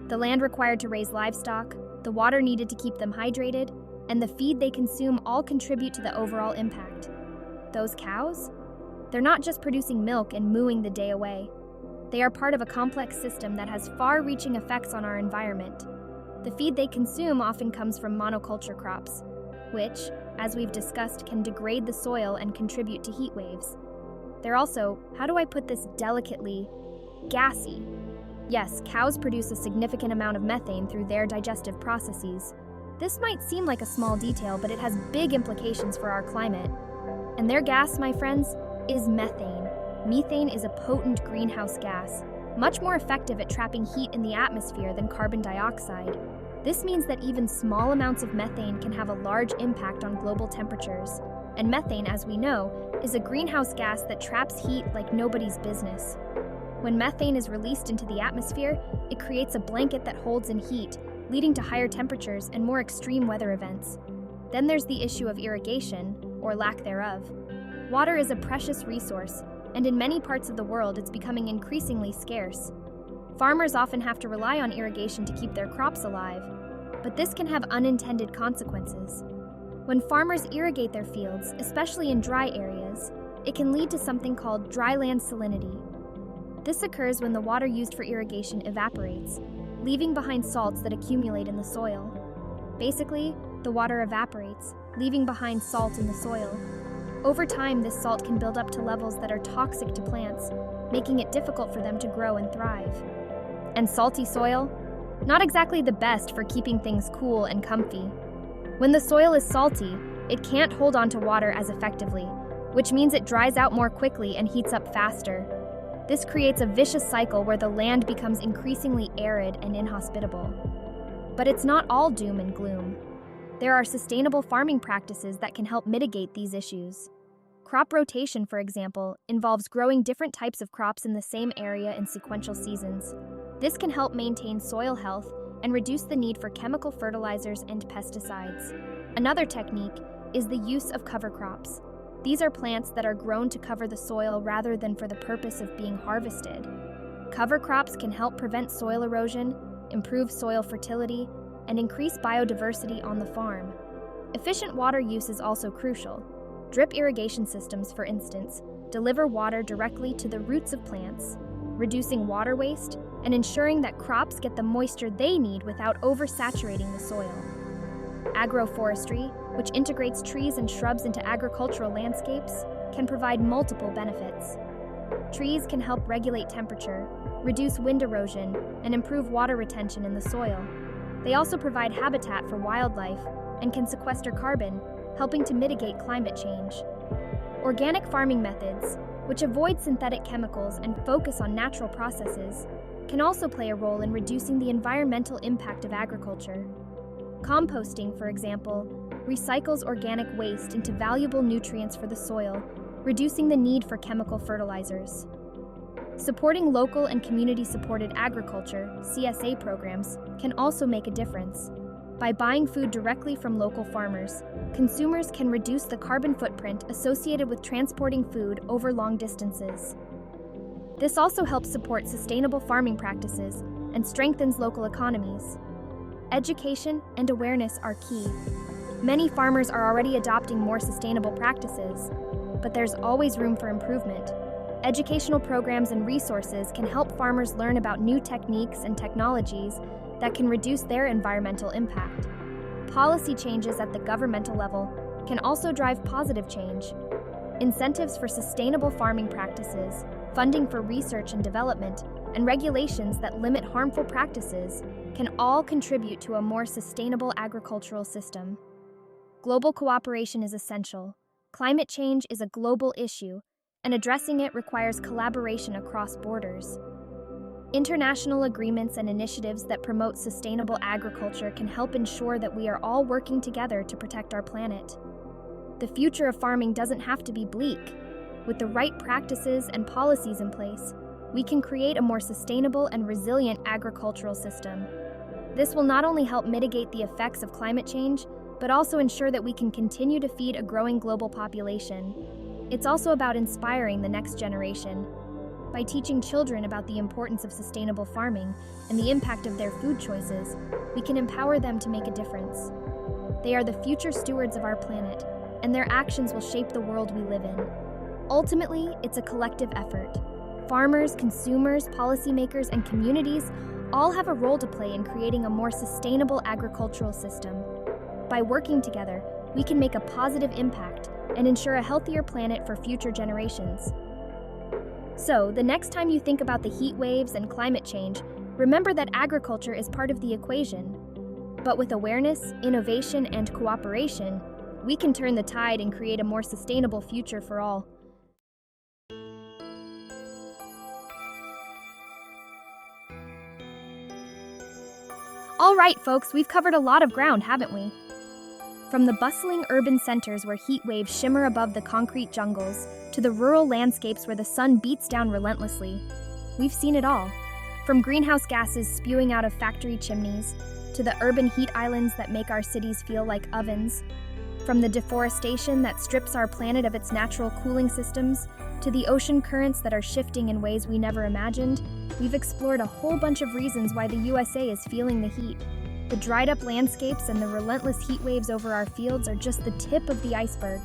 The land required to raise livestock, the water needed to keep them hydrated, and the feed they consume all contribute to the overall impact. Those cows? They're not just producing milk and mooing the day away. They are part of a complex system that has far-reaching effects on our environment. The feed they consume often comes from monoculture crops, which, as we've discussed, can degrade the soil and contribute to heat waves. They're also, how do I put this delicately, gassy. Yes, cows produce a significant amount of methane through their digestive processes. This might seem like a small detail, but it has big implications for our climate. And their gas, my friends, is methane. Methane is a potent greenhouse gas, much more effective at trapping heat in the atmosphere than carbon dioxide. This means that even small amounts of methane can have a large impact on global temperatures. And methane, as we know, is a greenhouse gas that traps heat like nobody's business. When methane is released into the atmosphere, it creates a blanket that holds in heat, leading to higher temperatures and more extreme weather events. Then there's the issue of irrigation, or lack thereof. Water is a precious resource, and in many parts of the world it's becoming increasingly scarce. Farmers often have to rely on irrigation to keep their crops alive, but this can have unintended consequences. When farmers irrigate their fields, especially in dry areas, it can lead to something called dryland salinity. This occurs when the water used for irrigation evaporates, leaving behind salts that accumulate in the soil. Basically, the water evaporates, leaving behind salt in the soil. Over time, this salt can build up to levels that are toxic to plants, making it difficult for them to grow and thrive. And salty soil? Not exactly the best for keeping things cool and comfy. When the soil is salty, it can't hold on to water as effectively, which means it dries out more quickly and heats up faster. This creates a vicious cycle where the land becomes increasingly arid and inhospitable. But it's not all doom and gloom. There are sustainable farming practices that can help mitigate these issues. Crop rotation, for example, involves growing different types of crops in the same area in sequential seasons. This can help maintain soil health and reduce the need for chemical fertilizers and pesticides. Another technique is the use of cover crops. These are plants that are grown to cover the soil rather than for the purpose of being harvested. Cover crops can help prevent soil erosion, improve soil fertility, and increase biodiversity on the farm. Efficient water use is also crucial. Drip irrigation systems, for instance, deliver water directly to the roots of plants, reducing water waste and ensuring that crops get the moisture they need without oversaturating the soil. Agroforestry, which integrates trees and shrubs into agricultural landscapes, can provide multiple benefits. Trees can help regulate temperature, reduce wind erosion, and improve water retention in the soil. They also provide habitat for wildlife and can sequester carbon, helping to mitigate climate change. Organic farming methods, which avoid synthetic chemicals and focus on natural processes, can also play a role in reducing the environmental impact of agriculture. Composting, for example, recycles organic waste into valuable nutrients for the soil, reducing the need for chemical fertilizers. Supporting local and community-supported agriculture, CSA programs, can also make a difference. By buying food directly from local farmers, consumers can reduce the carbon footprint associated with transporting food over long distances. This also helps support sustainable farming practices and strengthens local economies. Education and awareness are key. Many farmers are already adopting more sustainable practices, but there's always room for improvement. Educational programs and resources can help farmers learn about new techniques and technologies that can reduce their environmental impact. Policy changes at the governmental level can also drive positive change. Incentives for sustainable farming practices, funding for research and development, and regulations that limit harmful practices can all contribute to a more sustainable agricultural system. Global cooperation is essential. Climate change is a global issue, and addressing it requires collaboration across borders. International agreements and initiatives that promote sustainable agriculture can help ensure that we are all working together to protect our planet. The future of farming doesn't have to be bleak. With the right practices and policies in place, we can create a more sustainable and resilient agricultural system. This will not only help mitigate the effects of climate change, but also ensure that we can continue to feed a growing global population. It's also about inspiring the next generation. By teaching children about the importance of sustainable farming and the impact of their food choices, we can empower them to make a difference. They are the future stewards of our planet, and their actions will shape the world we live in. Ultimately, it's a collective effort. Farmers, consumers, policymakers, and communities all have a role to play in creating a more sustainable agricultural system. By working together, we can make a positive impact and ensure a healthier planet for future generations. So, the next time you think about the heat waves and climate change, remember that agriculture is part of the equation. But with awareness, innovation, and cooperation, we can turn the tide and create a more sustainable future for all. All right, folks, we've covered a lot of ground, haven't we? From the bustling urban centers where heat waves shimmer above the concrete jungles, to the rural landscapes where the sun beats down relentlessly, we've seen it all. From greenhouse gases spewing out of factory chimneys, to the urban heat islands that make our cities feel like ovens, from the deforestation that strips our planet of its natural cooling systems, to the ocean currents that are shifting in ways we never imagined, we've explored a whole bunch of reasons why the USA is feeling the heat. The dried-up landscapes and the relentless heat waves over our fields are just the tip of the iceberg.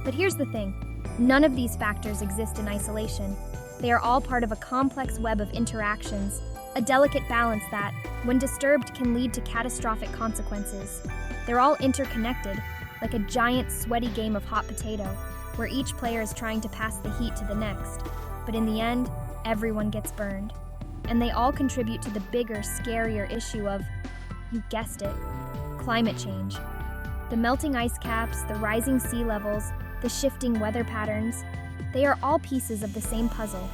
But here's the thing. None of these factors exist in isolation. They are all part of a complex web of interactions, a delicate balance that, when disturbed, can lead to catastrophic consequences. They're all interconnected, like a giant, sweaty game of hot potato, where each player is trying to pass the heat to the next. But in the end, everyone gets burned. And they all contribute to the bigger, scarier issue of, you guessed it, climate change. The melting ice caps, the rising sea levels, the shifting weather patterns, they are all pieces of the same puzzle.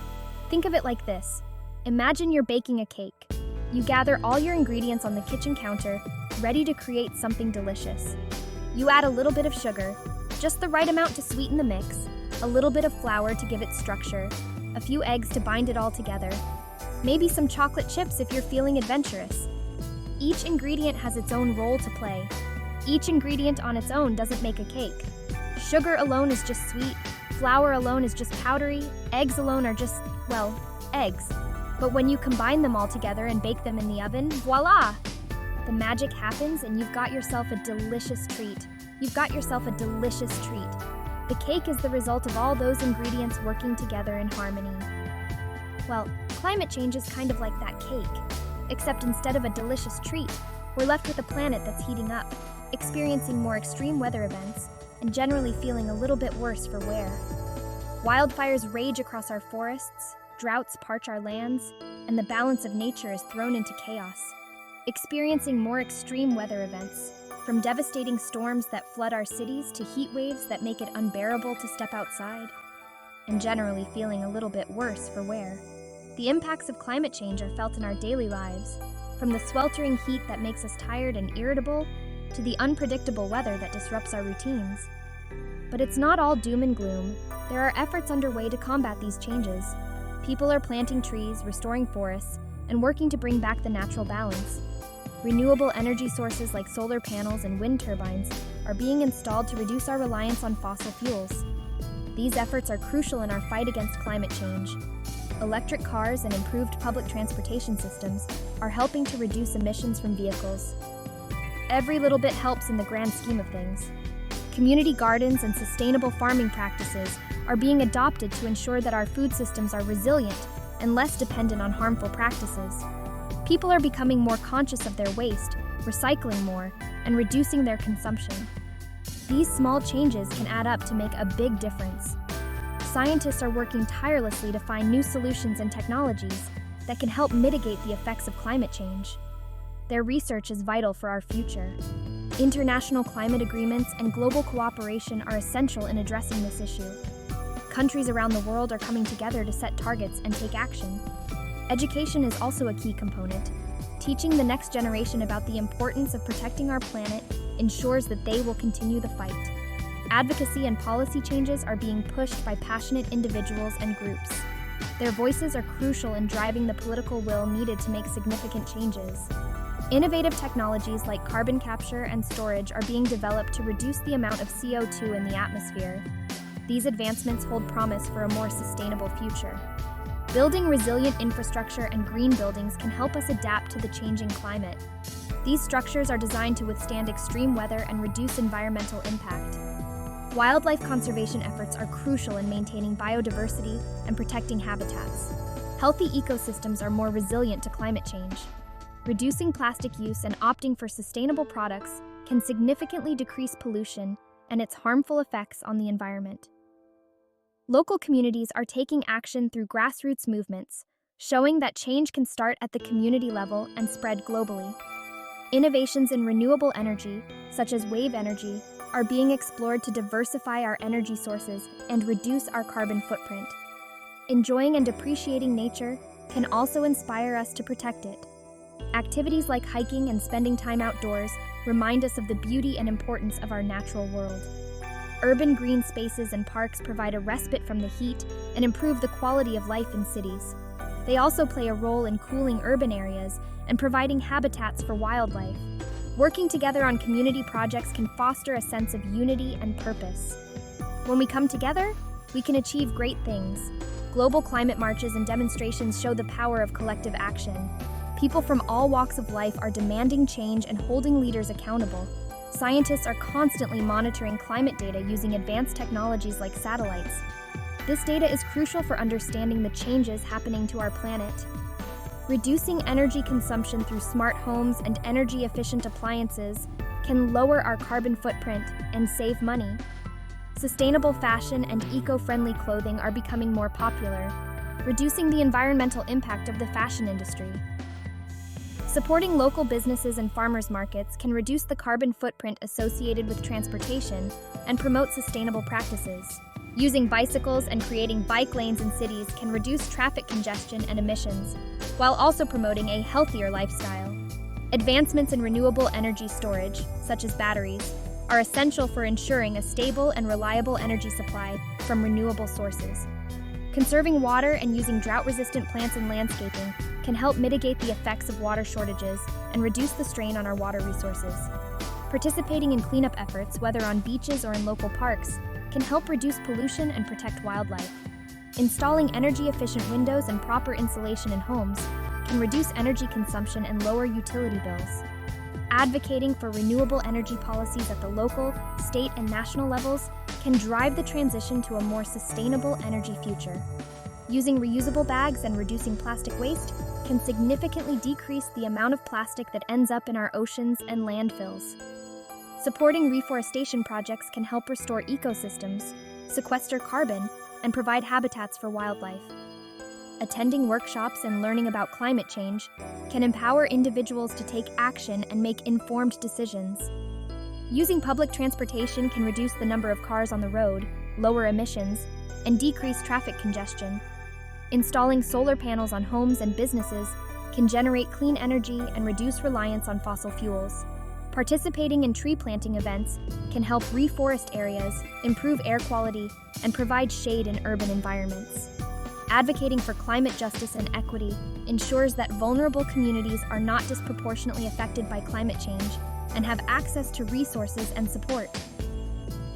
Think of it like this. Imagine you're baking a cake. You gather all your ingredients on the kitchen counter, ready to create something delicious. You add a little bit of sugar, just the right amount to sweeten the mix, a little bit of flour to give it structure, a few eggs to bind it all together, maybe some chocolate chips if you're feeling adventurous. Each ingredient has its own role to play. Each ingredient on its own doesn't make a cake. Sugar alone is just sweet, flour alone is just powdery, eggs alone are just, well, eggs. But when you combine them all together and bake them in the oven, voila! The magic happens and you've got yourself a delicious treat. You've got yourself a delicious treat. The cake is the result of all those ingredients working together in harmony. Well, climate change is kind of like that cake, except instead of a delicious treat, we're left with a planet that's heating up, experiencing more extreme weather events, and generally feeling a little bit worse for wear. Wildfires rage across our forests, droughts parch our lands, and the balance of nature is thrown into chaos. Experiencing more extreme weather events, from devastating storms that flood our cities to heat waves that make it unbearable to step outside, and generally feeling a little bit worse for wear. The impacts of climate change are felt in our daily lives. from the sweltering heat that makes us tired and irritable to the unpredictable weather that disrupts our routines. But it's not all doom and gloom. There are efforts underway to combat these changes. People are planting trees, restoring forests, and working to bring back the natural balance. Renewable energy sources like solar panels and wind turbines are being installed to reduce our reliance on fossil fuels. These efforts are crucial in our fight against climate change. Electric cars and improved public transportation systems are helping to reduce emissions from vehicles. Every little bit helps in the grand scheme of things. Community gardens and sustainable farming practices are being adopted to ensure that our food systems are resilient and less dependent on harmful practices. People are becoming more conscious of their waste, recycling more, and reducing their consumption. These small changes can add up to make a big difference. Scientists are working tirelessly to find new solutions and technologies that can help mitigate the effects of climate change. Their research is vital for our future. International climate agreements and global cooperation are essential in addressing this issue. Countries around the world are coming together to set targets and take action. Education is also a key component. Teaching the next generation about the importance of protecting our planet ensures that they will continue the fight. Advocacy and policy changes are being pushed by passionate individuals and groups. Their voices are crucial in driving the political will needed to make significant changes. Innovative technologies like carbon capture and storage are being developed to reduce the amount of CO2 in the atmosphere. These advancements hold promise for a more sustainable future. Building resilient infrastructure and green buildings can help us adapt to the changing climate. These structures are designed to withstand extreme weather and reduce environmental impact. Wildlife conservation efforts are crucial in maintaining biodiversity and protecting habitats. Healthy ecosystems are more resilient to climate change. Reducing plastic use and opting for sustainable products can significantly decrease pollution and its harmful effects on the environment. Local communities are taking action through grassroots movements, showing that change can start at the community level and spread globally. Innovations in renewable energy, such as wave energy, are being explored to diversify our energy sources and reduce our carbon footprint. Enjoying and appreciating nature can also inspire us to protect it. Activities like hiking and spending time outdoors remind us of the beauty and importance of our natural world. Urban green spaces and parks provide a respite from the heat and improve the quality of life in cities. They also play a role in cooling urban areas and providing habitats for wildlife. Working together on community projects can foster a sense of unity and purpose. When we come together, we can achieve great things. Global climate marches and demonstrations show the power of collective action. People from all walks of life are demanding change and holding leaders accountable. Scientists are constantly monitoring climate data using advanced technologies like satellites. This data is crucial for understanding the changes happening to our planet. Reducing energy consumption through smart homes and energy-efficient appliances can lower our carbon footprint and save money. Sustainable fashion and eco-friendly clothing are becoming more popular, reducing the environmental impact of the fashion industry. Supporting local businesses and farmers markets can reduce the carbon footprint associated with transportation and promote sustainable practices. Using bicycles and creating bike lanes in cities can reduce traffic congestion and emissions, while also promoting a healthier lifestyle. Advancements in renewable energy storage, such as batteries, are essential for ensuring a stable and reliable energy supply from renewable sources. Conserving water and using drought-resistant plants in landscaping can help mitigate the effects of water shortages and reduce the strain on our water resources. Participating in cleanup efforts, whether on beaches or in local parks, can help reduce pollution and protect wildlife. Installing energy-efficient windows and proper insulation in homes can reduce energy consumption and lower utility bills. Advocating for renewable energy policies at the local, state, and national levels can drive the transition to a more sustainable energy future. Using reusable bags and reducing plastic waste can significantly decrease the amount of plastic that ends up in our oceans and landfills. Supporting reforestation projects can help restore ecosystems, sequester carbon, and provide habitats for wildlife. Attending workshops and learning about climate change can empower individuals to take action and make informed decisions. Using public transportation can reduce the number of cars on the road, lower emissions, and decrease traffic congestion. Installing solar panels on homes and businesses can generate clean energy and reduce reliance on fossil fuels. Participating in tree planting events can help reforest areas, improve air quality, and provide shade in urban environments. Advocating for climate justice and equity ensures that vulnerable communities are not disproportionately affected by climate change and have access to resources and support.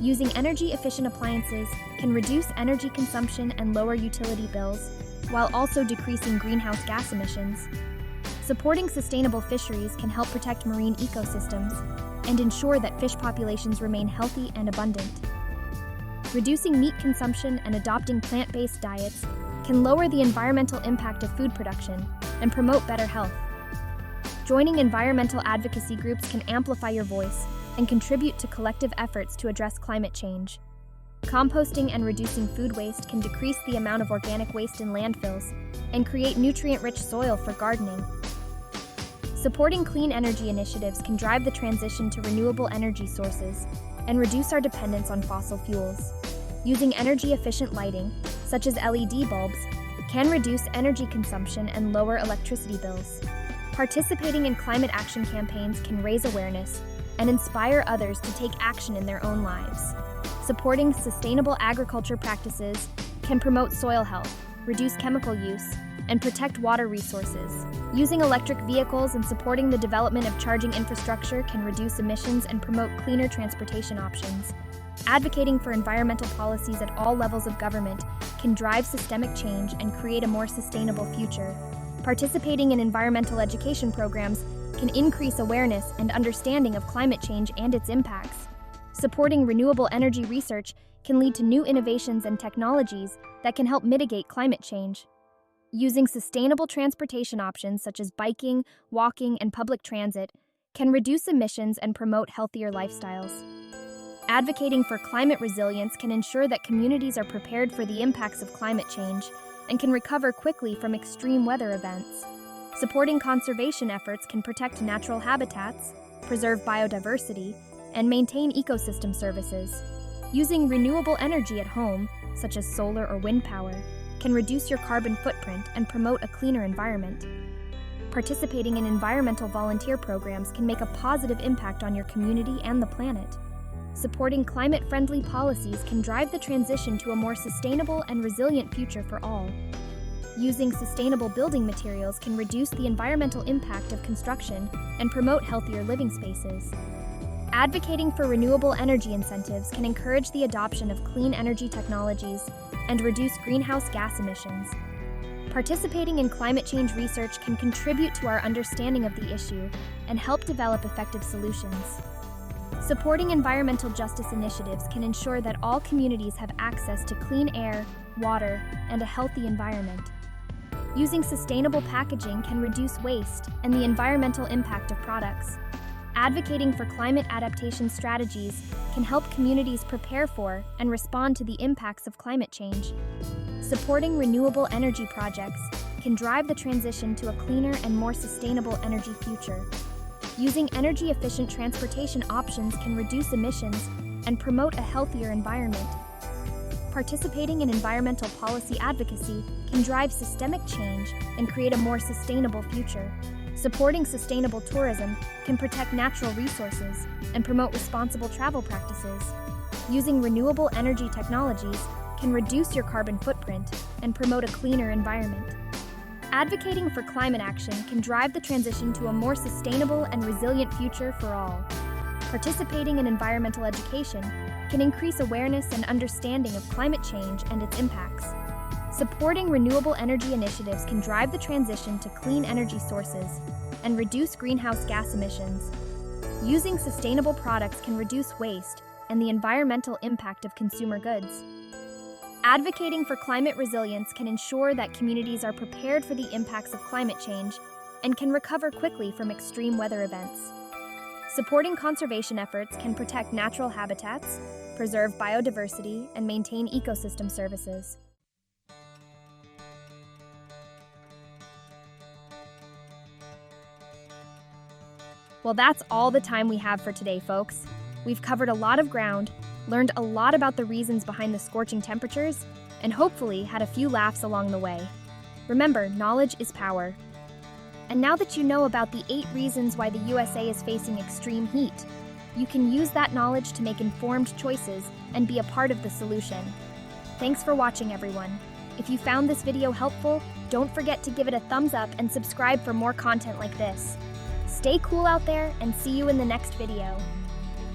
Using energy-efficient appliances can reduce energy consumption and lower utility bills, while also decreasing greenhouse gas emissions. Supporting sustainable fisheries can help protect marine ecosystems and ensure that fish populations remain healthy and abundant. Reducing meat consumption and adopting plant-based diets can lower the environmental impact of food production and promote better health. Joining environmental advocacy groups can amplify your voice and contribute to collective efforts to address climate change. Composting and reducing food waste can decrease the amount of organic waste in landfills and create nutrient-rich soil for gardening. Supporting clean energy initiatives can drive the transition to renewable energy sources and reduce our dependence on fossil fuels. Using energy-efficient lighting, such as LED bulbs, can reduce energy consumption and lower electricity bills. Participating in climate action campaigns can raise awareness and inspire others to take action in their own lives. Supporting sustainable agriculture practices can promote soil health, reduce chemical use, and protect water resources. Using electric vehicles and supporting the development of charging infrastructure can reduce emissions and promote cleaner transportation options. Advocating for environmental policies at all levels of government can drive systemic change and create a more sustainable future. Participating in environmental education programs can increase awareness and understanding of climate change and its impacts. Supporting renewable energy research can lead to new innovations and technologies that can help mitigate climate change. Using sustainable transportation options such as biking, walking, and public transit can reduce emissions and promote healthier lifestyles. Advocating for climate resilience can ensure that communities are prepared for the impacts of climate change and can recover quickly from extreme weather events. Supporting conservation efforts can protect natural habitats, preserve biodiversity, and maintain ecosystem services. Using renewable energy at home, such as solar or wind power, can reduce your carbon footprint and promote a cleaner environment. Participating in environmental volunteer programs can make a positive impact on your community and the planet. Supporting climate-friendly policies can drive the transition to a more sustainable and resilient future for all. Using sustainable building materials can reduce the environmental impact of construction and promote healthier living spaces. Advocating for renewable energy incentives can encourage the adoption of clean energy technologies and reduce greenhouse gas emissions. Participating in climate change research can contribute to our understanding of the issue and help develop effective solutions. Supporting environmental justice initiatives can ensure that all communities have access to clean air, water, and a healthy environment. Using sustainable packaging can reduce waste and the environmental impact of products. Advocating for climate adaptation strategies can help communities prepare for and respond to the impacts of climate change. Supporting renewable energy projects can drive the transition to a cleaner and more sustainable energy future. Using energy-efficient transportation options can reduce emissions and promote a healthier environment. Participating in environmental policy advocacy can drive systemic change and create a more sustainable future. Supporting sustainable tourism can protect natural resources and promote responsible travel practices. Using renewable energy technologies can reduce your carbon footprint and promote a cleaner environment. Advocating for climate action can drive the transition to a more sustainable and resilient future for all. Participating in environmental education can increase awareness and understanding of climate change and its impacts. Supporting renewable energy initiatives can drive the transition to clean energy sources and reduce greenhouse gas emissions. Using sustainable products can reduce waste and the environmental impact of consumer goods. Advocating for climate resilience can ensure that communities are prepared for the impacts of climate change and can recover quickly from extreme weather events. Supporting conservation efforts can protect natural habitats, preserve biodiversity, and maintain ecosystem services. Well, that's all the time we have for today, folks. We've covered a lot of ground, learned a lot about the reasons behind the scorching temperatures, and hopefully had a few laughs along the way. Remember, knowledge is power. And now that you know about the 8 reasons why the USA is facing extreme heat, you can use that knowledge to make informed choices and be a part of the solution. Thanks for watching, everyone. If you found this video helpful, don't forget to give it a thumbs up and subscribe for more content like this. Stay cool out there and see you in the next video.